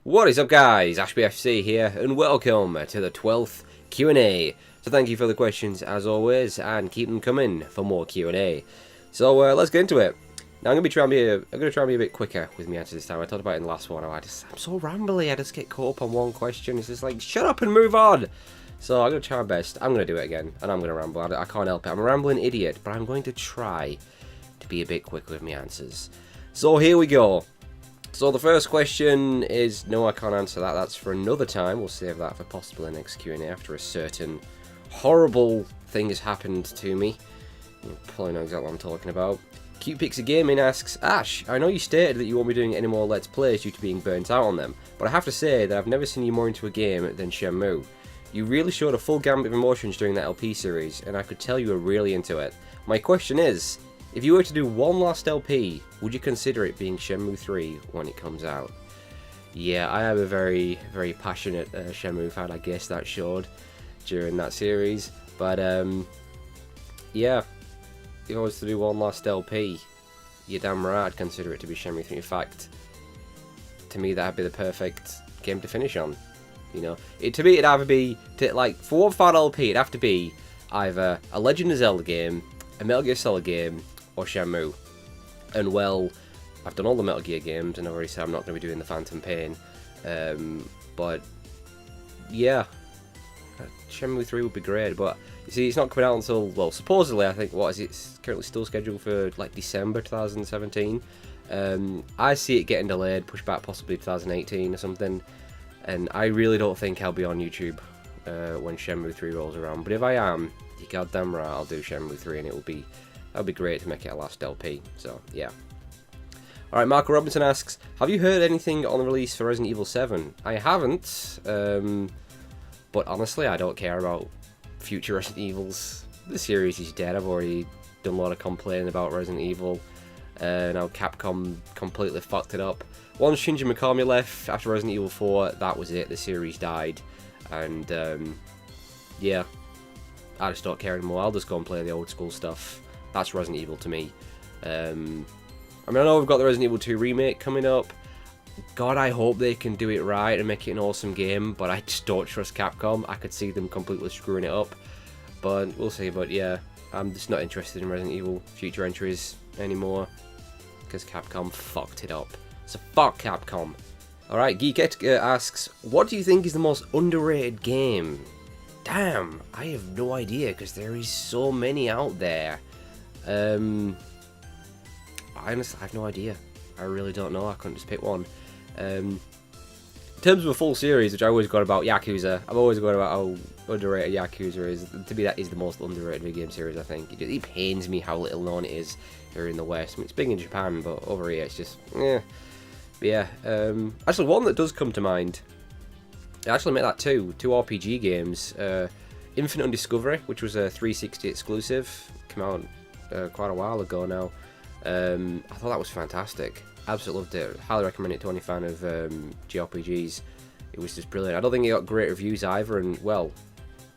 What is up, guys? Ashbfc here, and welcome to the 12th Q&A. So thank you for the questions as always, and keep them coming for more Q&A. So let's get into it. Now I'm gonna try and be a bit quicker with my answers this time. I talked about it in the last one. I'm so rambly. I just get caught up on one question. It's just like, shut up and move on. So I'm gonna try my best. I'm gonna do it again, and I'm gonna ramble. I can't help it. I'm a rambling idiot, but I'm going to try to be a bit quick with my answers. So here we go. So the first question is, no, I can't answer that. That's for another time. We'll save that for possibly the next Q&A after a certain horrible thing has happened to me. You probably know exactly what I'm talking about. Cute Pixie Gaming asks, Ash, I know you stated that you won't be doing any more Let's Plays due to being burnt out on them, but I have to say that I've never seen you more into a game than Shenmue. You really showed a full gamut of emotions during that LP series, and I could tell you were really into it. My question is, if you were to do one last LP, would you consider it being Shenmue 3 when it comes out? Yeah, I am a very, very passionate Shenmue fan. I guess that showed during that series. But, yeah, if I was to do one last LP, you're damn right I'd consider it to be Shenmue 3. In fact, to me, that'd be the perfect game to finish on. You know, to me, it'd either be, for one final LP, it'd have to be either a Legend of Zelda game, a Metal Gear Solid game, or Shenmue. And well, I've done all the Metal Gear games, and I've already said I'm not going to be doing the Phantom Pain. But yeah, Shenmue 3 would be great. But you see, it's not coming out until, well, supposedly, I think, what is it? It's currently still scheduled for like December 2017. I see it getting delayed, pushed back possibly 2018 or something. And I really don't think I'll be on YouTube when Shenmue 3 rolls around. But if I am, you're goddamn right, I'll do Shenmue 3, and that'll be great to make it a last LP. So yeah. Alright, Marco Robinson asks, have you heard anything on the release for Resident Evil 7? I haven't, but honestly, I don't care about future Resident Evils. The series is dead. I've already done a lot of complaining about Resident Evil. Now Capcom completely fucked it up. Once Shinji Mikami left after Resident Evil 4, that was it. The series died. And yeah, I just don't care anymore. I'll just go and play the old school stuff. That's Resident Evil to me. I mean, I know we've got the Resident Evil 2 remake coming up. God, I hope they can do it right and make it an awesome game, but I just don't trust Capcom. I could see them completely screwing it up, but we'll see. But yeah, I'm just not interested in Resident Evil future entries anymore, because Capcom fucked it up. So fuck Capcom. Alright, Geekette asks, what do you think is the most underrated game? Damn, I have no idea, because there is so many out there. Honestly, I have no idea. I really don't know. I couldn't just pick one. In terms of a full series, which I always got about Yakuza, I've always got about how underrated Yakuza is. To me, that is the most underrated video game series, I think. It pains me how little known it is here in the West. I mean, it's big in Japan, but over here, it's just, yeah. But yeah, actually, one that does come to mind, I actually made that two RPG games. Infinite Undiscovery, which was a 360 exclusive, came out quite a while ago now. I thought that was fantastic. Absolutely loved it. Highly recommend it to any fan of JRPGs. It was just brilliant. I don't think it got great reviews either, and well,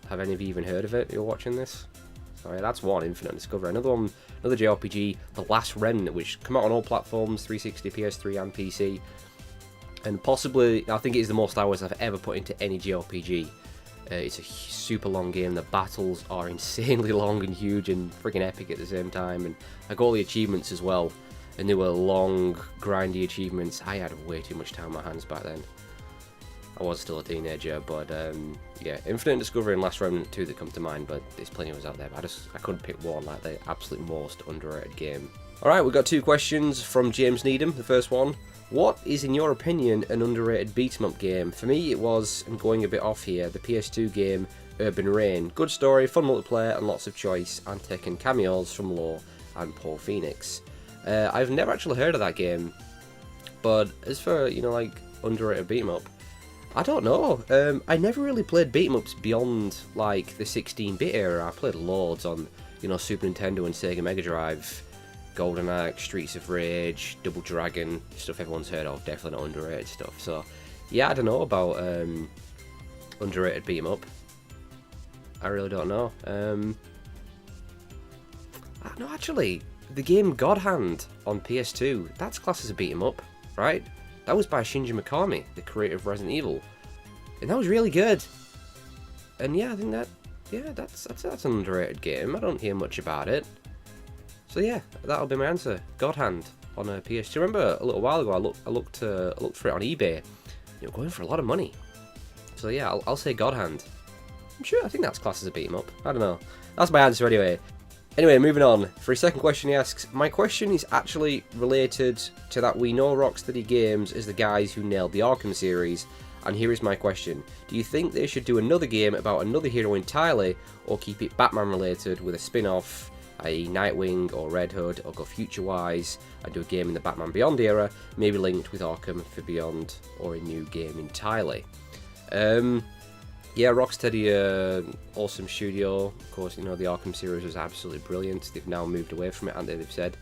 have any of you even heard of it who are watching this? So yeah, that's one, Infinite Undiscovery. Another one, another JRPG, The Last Remnant, which came out on all platforms, 360, PS3 and PC. And possibly, I think it is the most hours I've ever put into any JRPG. It's a super long game. The battles are insanely long and huge and freaking epic at the same time. And I got all the achievements as well. And they were long, grindy achievements. I had way too much time on my hands back then. I was still a teenager, but yeah, Infinite Discovery and Last Remnant 2 that come to mind, but there's plenty of us out there. But I couldn't pick one, like the absolute most underrated game. Alright, we've got two questions from James Needham. The first one, what is, in your opinion, an underrated beat-em-up game? For me, it was, I'm going a bit off here, the PS2 game Urban Reign. Good story, fun multiplayer, and lots of choice, and taking cameos from Law and Paul Phoenix. I've never actually heard of that game, but as for, you know, like, underrated beat-em-up, I don't know. I never really played beat-em-ups beyond, like, the 16-bit era. I played loads on, you know, Super Nintendo and Sega Mega Drive. Golden Axe, Streets of Rage, Double Dragon, stuff everyone's heard of, definitely not underrated stuff. So, yeah, I don't know about underrated beat 'em up. I really don't know. No, actually, the game God Hand on PS2, that's classed as a beat 'em up, right? That was by Shinji Mikami, the creator of Resident Evil. And that was really good. And yeah, I think that's an underrated game. I don't hear much about it. So yeah, that'll be my answer. God Hand on a PS2. Remember a little while ago I looked for it on eBay. You're going for a lot of money. So yeah, I'll say God Hand. I think that's classed as a beat 'em up. I don't know. That's my answer anyway. Anyway, moving on. For his second question, he asks, my question is actually related to that we know Rocksteady Games as the guys who nailed the Arkham series, and here is my question. Do you think they should do another game about another hero entirely, or keep it Batman related with a spin-off, i.e. Nightwing or Red Hood, or go future-wise and do a game in the Batman Beyond era, maybe linked with Arkham for Beyond, or a new game entirely? Yeah, Rocksteady, awesome studio. Of course, you know, the Arkham series was absolutely brilliant. They've now moved away from it, and they've said.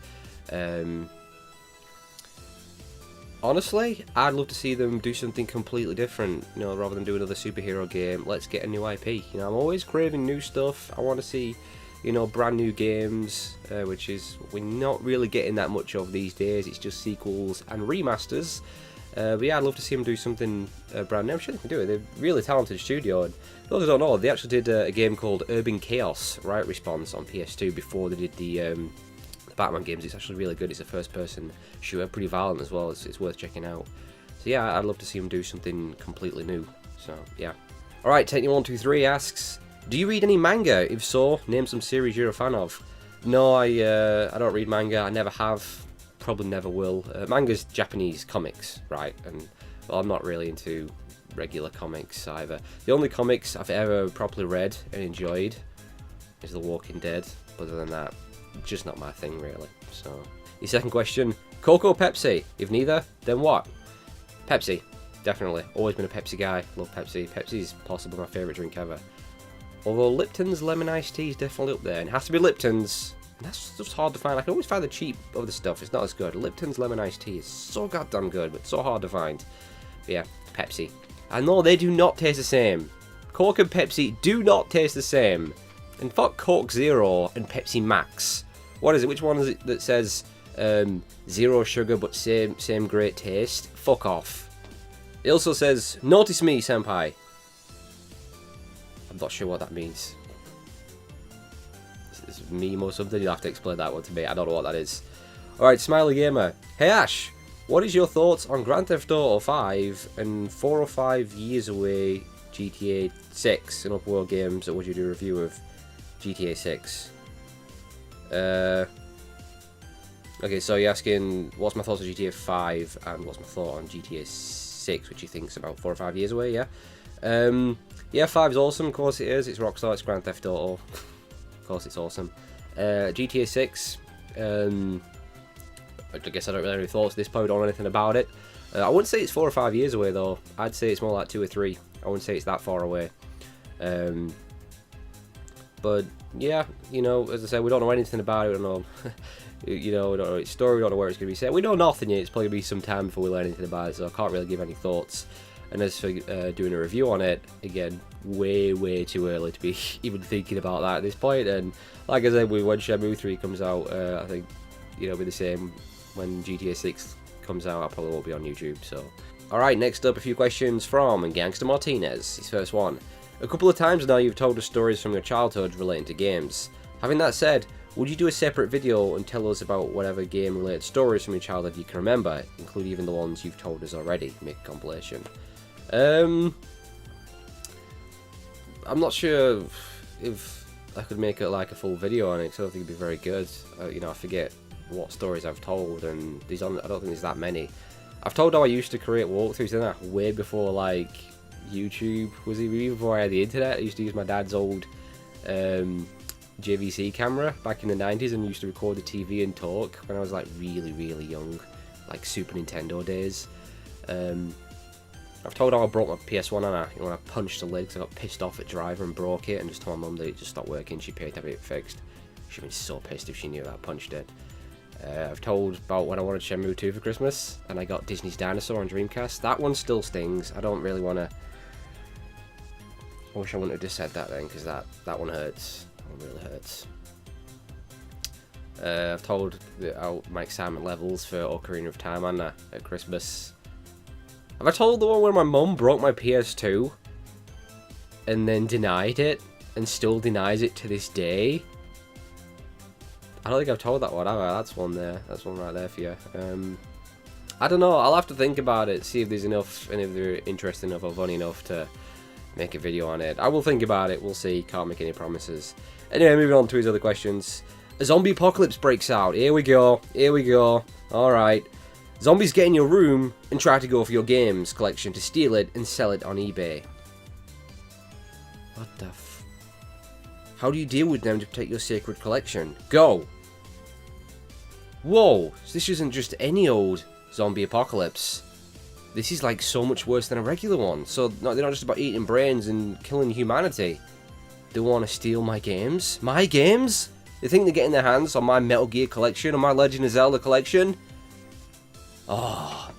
Honestly, I'd love to see them do something completely different, you know, rather than do another superhero game. Let's get a new IP. You know, I'm always craving new stuff. I want to see, you know, brand new games, which is we're not really getting that much of these days. It's just sequels and remasters. But yeah, I'd love to see them do something brand new. I'm sure they can do it. They're a really talented studio. And those who don't know, they actually did a game called Urban Chaos Riot Response on PS2 before they did the Batman games. It's actually really good. It's a first-person shooter, pretty violent as well. It's worth checking out. So yeah, I'd love to see them do something completely new. So yeah. All right, Technic123 asks, do you read any manga? If so, name some series you're a fan of. No, I don't read manga. I never have. Probably never will. Manga's Japanese comics, right? And well, I'm not really into regular comics either. The only comics I've ever properly read and enjoyed is The Walking Dead. Other than that, just not my thing really. So, your second question, Coke or Pepsi? If neither, then what? Pepsi, definitely. Always been a Pepsi guy. Love Pepsi. Pepsi's possibly my favourite drink ever. Although Lipton's lemon iced tea is definitely up there, and it has to be Lipton's. And that's just hard to find. I can always find the cheap of the stuff. It's not as good. Lipton's lemon iced tea is so goddamn good, but so hard to find. But yeah, Pepsi. I know they do not taste the same. Coke and Pepsi do not taste the same. And fuck Coke Zero and Pepsi Max. What is it? Which one is it that says zero sugar but same great taste? Fuck off. It also says, notice me, senpai. I'm not sure what that means. Is it meme or something? You'll have to explain that one to me. I don't know what that is. Alright, Smiley Gamer. Hey Ash, what is your thoughts on Grand Theft Auto 5 and 4 or 5 years away GTA 6 and upworld games, or would you do a review of GTA 6? Okay, so you're asking what's my thoughts on GTA 5 and what's my thought on GTA 6, which you think's about 4 or 5 years away, yeah? Yeah, 5 is awesome, of course it is. It's Rockstar, it's Grand Theft Auto. Of course it's awesome. GTA 6, I guess I don't really have any thoughts at this point on anything about it. I wouldn't say it's 4 or 5 years away though. I'd say it's more like 2 or 3. I wouldn't say it's that far away. But yeah, you know, as I said, we don't know anything about it. We don't know, you know, we don't know its story. We don't know where it's going to be set. We know nothing yet. It's probably going to be some time before we learn anything about it, so I can't really give any thoughts. And as for doing a review on it, again, way too early to be even thinking about that at this point. And like I said, when Shenmue 3 comes out, I think, you know, it'll be the same when GTA 6 comes out. I probably won't be on YouTube. So, all right, next up, a few questions from Gangster Martinez. His first one. A couple of times now you've told us stories from your childhood relating to games. Having that said, would you do a separate video and tell us about whatever game-related stories from your childhood you can remember, include even the ones you've told us already? Make a compilation. I'm not sure if I could make it like a full video on it, so I don't think it'd be very good. You know, I forget what stories I've told, and I don't think there's that many. I've told how I used to create walkthroughs, didn't I? Way before, like, YouTube was even before I had the internet. I used to use my dad's old JVC camera back in the 90s and used to record the TV and talk when I was like really young, like Super Nintendo days. I've told how I broke my PS1 and when I punched the lid because I got pissed off at driver and broke it, and just told my mum that it just stopped working. She paid to have it fixed. She'd been so pissed if she knew that I punched it. I've told about when I wanted Shenmue 2 for Christmas and I got Disney's Dinosaur on Dreamcast. That one still stings. I don't really want to... I wish I wouldn't have just said that then, because that one hurts. That one really hurts. I've told my excitement levels for Ocarina of Time at Christmas. Have I told the one where my mum broke my PS2 and then denied it and still denies it to this day? I don't think I've told that one, have I? That's one there. That's one right there for you. I don't know. I'll have to think about it, see if there's enough, and if they're interesting enough or funny enough to make a video on it. I will think about it. We'll see. Can't make any promises. Anyway, moving on to his other questions. A zombie apocalypse breaks out. Here we go. Here we go. Alright. Zombies get in your room and try to go for your games collection to steal it and sell it on eBay. What the f... How do you deal with them to protect your sacred collection? Go! Whoa! So this isn't just any old zombie apocalypse. This is like so much worse than a regular one. So they're not just about eating brains and killing humanity. They want to steal my games? My games? They think they're getting their hands on my Metal Gear collection, on my Legend of Zelda collection? Oh,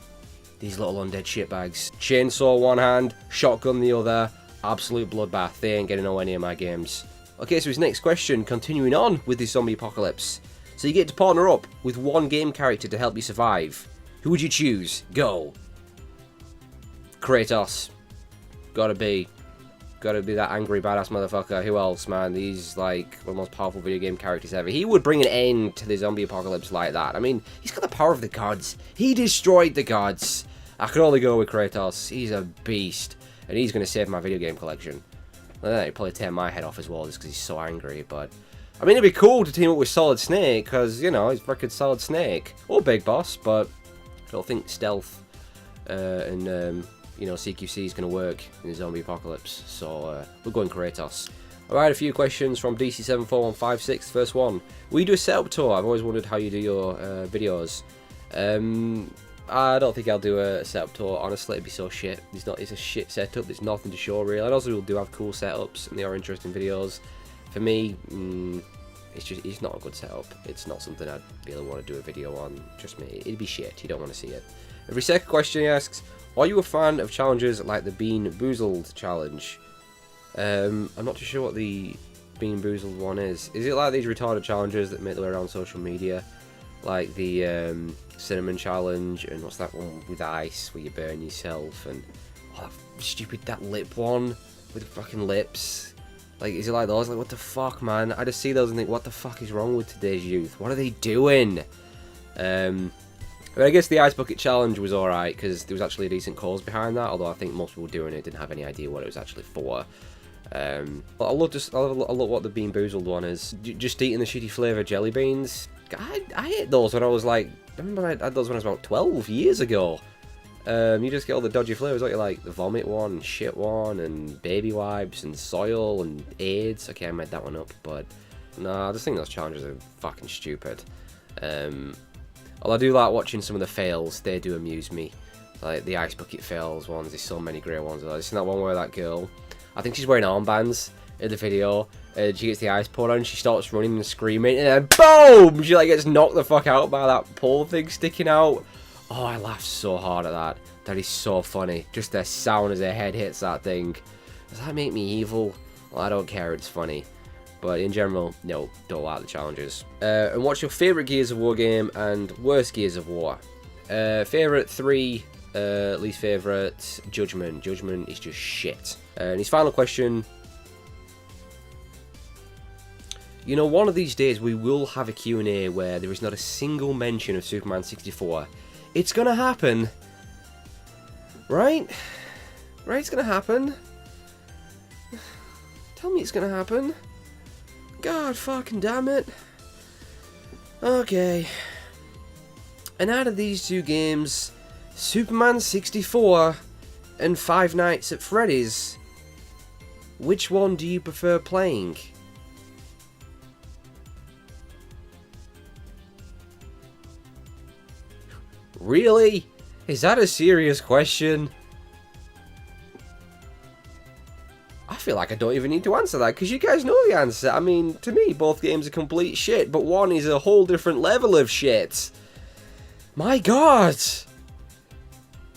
these little undead shitbags. Chainsaw one hand, shotgun the other. Absolute bloodbath. They ain't getting nowhere near my games. Okay, so his next question, continuing on with this zombie apocalypse. So you get to partner up with one game character to help you survive. Who would you choose? Go. Kratos. Gotta be that angry badass motherfucker. Who else, man? He's like one of the most powerful video game characters ever. He would bring an end to the zombie apocalypse like that. I mean, he's got the power of the gods. He destroyed the gods. I can only go with Kratos. He's a beast. And he's going to save my video game collection. He'd probably tear my head off as well just because he's so angry. But, I mean, it'd be cool to team up with Solid Snake because, you know, he's freaking Solid Snake. Or Big Boss, but I don't think stealth and you know, CQC is going to work in the zombie apocalypse, so we're going Kratos. Alright, a few questions from DC74156. First one, will you do a setup tour? I've always wondered how you do your videos. I don't think I'll do a setup tour, honestly. It'd be so shit. It's a shit setup, there's nothing to show really. And also, we'll do have cool setups and they are interesting videos. For me, it's not a good setup. It's not something I'd really want to do a video on. Trust me, it'd be shit. You don't want to see it. Every second question he asks, are you a fan of challenges like the Bean Boozled challenge? I'm not too sure what the Bean Boozled one is. Is it like these retarded challenges that make their way around social media? Like the cinnamon challenge, and what's that one with ice where you burn yourself, and oh, that lip one with fucking lips. Like, is it like those? Like, what the fuck, man? I just see those and think, what the fuck is wrong with today's youth? What are they doing? But I guess the Ice Bucket Challenge was alright, because there was actually a decent cause behind that, although I think most people doing it didn't have any idea what it was actually for. But I'll look what the Bean Boozled one is. Just eating the shitty flavour jelly beans. I ate those when I was like, I remember I had those when I was about 12 years ago. You just get all the dodgy flavours, don't you? Like the vomit one, and shit one, and baby wipes, and soil, and AIDS. Okay, I made that one up, but no, I just think those challenges are fucking stupid. Although I do like watching some of the fails, they do amuse me. Like the Ice Bucket fails ones, there's so many great ones. I've seen that one where that girl, I think she's wearing armbands in the video, and she gets the ice poured on, and she starts running and screaming, and then BOOM! She like gets knocked the fuck out by that pole thing sticking out. Oh, I laughed so hard at that. That is so funny. Just the sound as her head hits that thing. Does that make me evil? Well, I don't care, it's funny. But in general, no, don't like the challenges. And what's your favourite Gears of War game and worst Gears of War? Favourite 3, least favourite Judgment. Judgment is just shit. And his final question. You know, one of these days we will have a Q&A where there is not a single mention of Superman 64. It's gonna happen. Right? Right, it's gonna happen. Tell me it's gonna happen. God fucking damn it. Okay. And out of these two games, Superman 64 and Five Nights at Freddy's, which one do you prefer playing? Really? Is that a serious question? I feel like I don't even need to answer that, because you guys know the answer. I mean, to me, both games are complete shit, but one is a whole different level of shit. My god!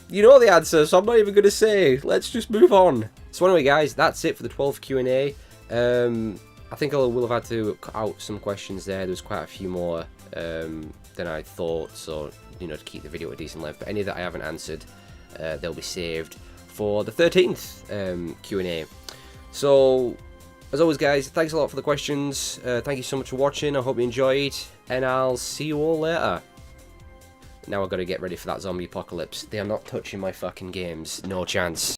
You know the answer, so I'm not even going to say. Let's just move on. So anyway, guys, that's it for the 12th Q&A. I think I will have had to cut out some questions there. There's quite a few more than I thought, so, you know, to keep the video a decent length. But any that I haven't answered, they'll be saved for the 13th Q&A. So, as always guys, thanks a lot for the questions. Thank you so much for watching. I hope you enjoyed, and I'll see you all later. Now I've got to get ready for that zombie apocalypse. They are not touching my fucking games. No chance.